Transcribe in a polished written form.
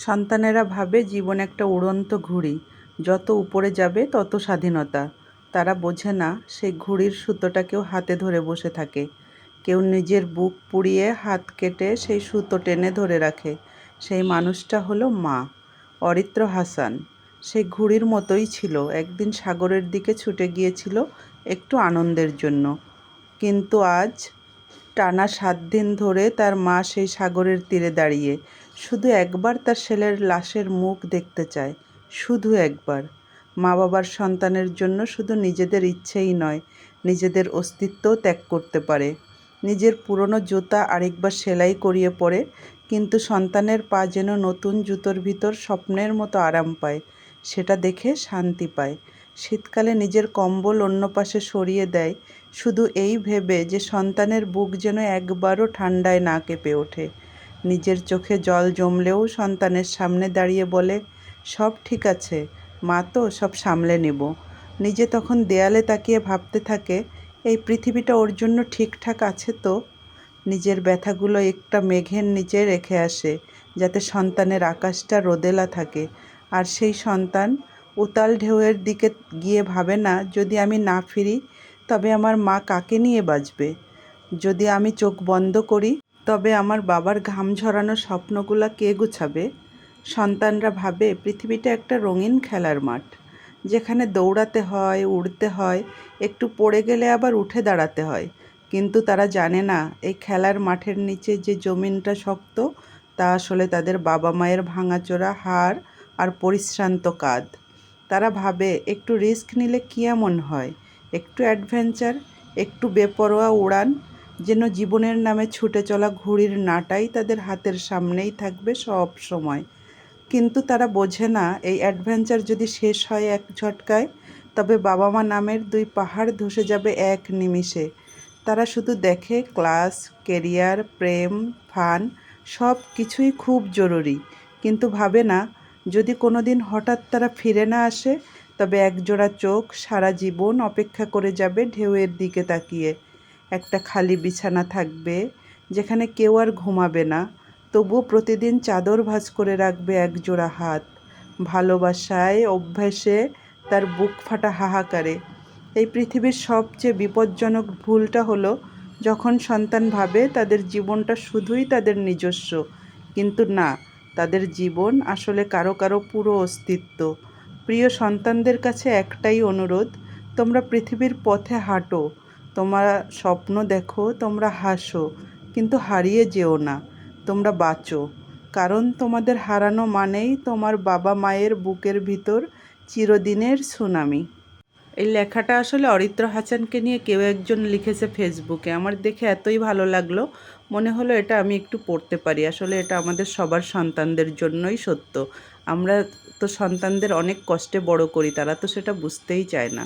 সন্তানেরা ভাবে জীবন একটা উড়ন্ত ঘুড়ি, যত উপরে যাবে তত স্বাধীনতা। তারা বোঝে না সেই ঘুড়ির সুতোটাকেও হাতে ধরে বসে থাকে। কেউ নিজের বুক পুড়িয়ে হাত কেটে সেই সুতো টেনে ধরে রাখে। সেই মানুষটা হলো মা। অরিত্র হাসান সেই ঘুড়ির মতোই ছিল। একদিন সাগরের দিকে ছুটে গিয়েছিল একটু আনন্দের জন্য, কিন্তু আজ টানা 7 দিন ধরে তার মা সেই সাগরের তীরে দাঁড়িয়ে শুধু একবার তার ছেলের লাশের মুখ দেখতে চায়। শুধু একবার। মা বাবার সন্তানের জন্য শুধু নিজেদের ইচ্ছেই নয়, নিজেদের অস্তিত্বও ত্যাগ করতে পারে। নিজের পুরনো জুতা আরেকবার সেলাই করিয়ে পরে, কিন্তু সন্তানের পা যেন নতুন জুতোর ভিতর স্বপ্নের মতো আরাম পায়, সেটা দেখে শান্তি পায়। শীতকালে নিজের কম্বল অন্য পাশে সরিয়ে দেয়, শুধু এই ভেবে যে সন্তানের বুক যেন একবারও ঠান্ডায় না কেঁপে ওঠে। নিজের চোখে জল জমলেও সন্তানের সামনে দাঁড়িয়ে বলে, সব ঠিক আছে মা, তো সব সামলে নেব। নিজে তখন দেয়ালে তাকিয়ে ভাবতে থাকে, এই পৃথিবীটা ওর জন্য ঠিকঠাক আছে তো। নিজের ব্যথাগুলো একটা মেঘের নিচে রেখে আসে, যাতে সন্তানের আকাশটা রোদেলা থাকে। আর সেই সন্তান উতাল ঢেউয়ের দিকে গিয়ে ভাবে না, যদি আমি না ফিরি তবে আমার মা কাকে নিয়ে বাঁচবে? যদি আমি চোখ বন্ধ করি তবে আমার বাবার ঘাম ঝরানো স্বপ্নগুলো কে গুছাবে? সন্তানরা ভাবে পৃথিবীটা একটা রঙিন খেলার মাঠ, যেখানে দৌড়াতে হয়, উড়তে হয়, একটু পড়ে গেলে আবার উঠে দাঁড়াতে হয়। কিন্তু তারা জানে না, এই খেলার মাঠের নিচে যে জমিনটা শক্ত, তা আসলে তাদের বাবা মায়ের ভাঙাচোরা হাড় আর পরিশ্রান্ত কাঁধ। তারা ভাবে একটু রিস্ক নিলে কী এমন হয়, একটু অ্যাডভেঞ্চার, একটু বেপরোয়া উড়ান, যেন জীবনের নামে ছুটে চলা ঘুড়ির নাটাই তাদের হাতের সামনেই থাকবে সব সময়। কিন্তু তারা বোঝে না, এই অ্যাডভেঞ্চার যদি শেষ হয় এক ঝটকায়, তবে বাবা মা নামের 2 পাহাড় ধসে যাবে এক নিমিষে। তারা শুধু দেখে ক্লাস, কেরিয়ার, প্রেম, ফান, সব কিছুই খুব জরুরি, কিন্তু ভাবে না, যদি কোনো দিন হঠাৎ তারা ফিরে না আসে, তবে একজোড়া চোখ সারা জীবন অপেক্ষা করে যাবে ঢেউয়ের দিকে তাকিয়ে। একটা খালি বিছানা থাকবে, যেখানে কেউ আর ঘুমাবে না, তবুও প্রতিদিন চাদর ভাঁজ করে রাখবে একজোড়া হাত। ভালোবাসায়, অভ্যাসে, তার বুক ফাটা হাহাকারে। এই পৃথিবীর সবচেয়ে বিপজ্জনক ভুলটা হলো যখন সন্তান ভাবে তাদের জীবনটা শুধুই তাদের নিজস্ব, কিন্তু না, তাদের জীবন আসলে কারো কারো পুরো অস্তিত্ব। প্রিয় সন্তানদের কাছে একটাই অনুরোধ, তোমরা পৃথিবীর পথে হাঁটো, তোমরা স্বপ্ন দেখো, তোমরা হাসো, কিন্তু হারিয়ে যেও না। তোমরা বাঁচো, কারণ তোমাদের হারানো মানেই তোমার বাবা মায়ের বুকের ভিতর চিরদিনের সুনামি। এই লেখাটা আসলে অরিত্র হাসানকে নিয়ে কেউ একজন লিখেছে ফেসবুকে। আমার দেখে এতই ভালো লাগলো, মনে হলো এটা আমি একটু পড়তে পারি। আসলে এটা আমাদের সবার সন্তানদের জন্যই সত্য। আমরা তো সন্তানদের অনেক কষ্টে বড় করি, তারা তো সেটা বুঝতেই চায় না।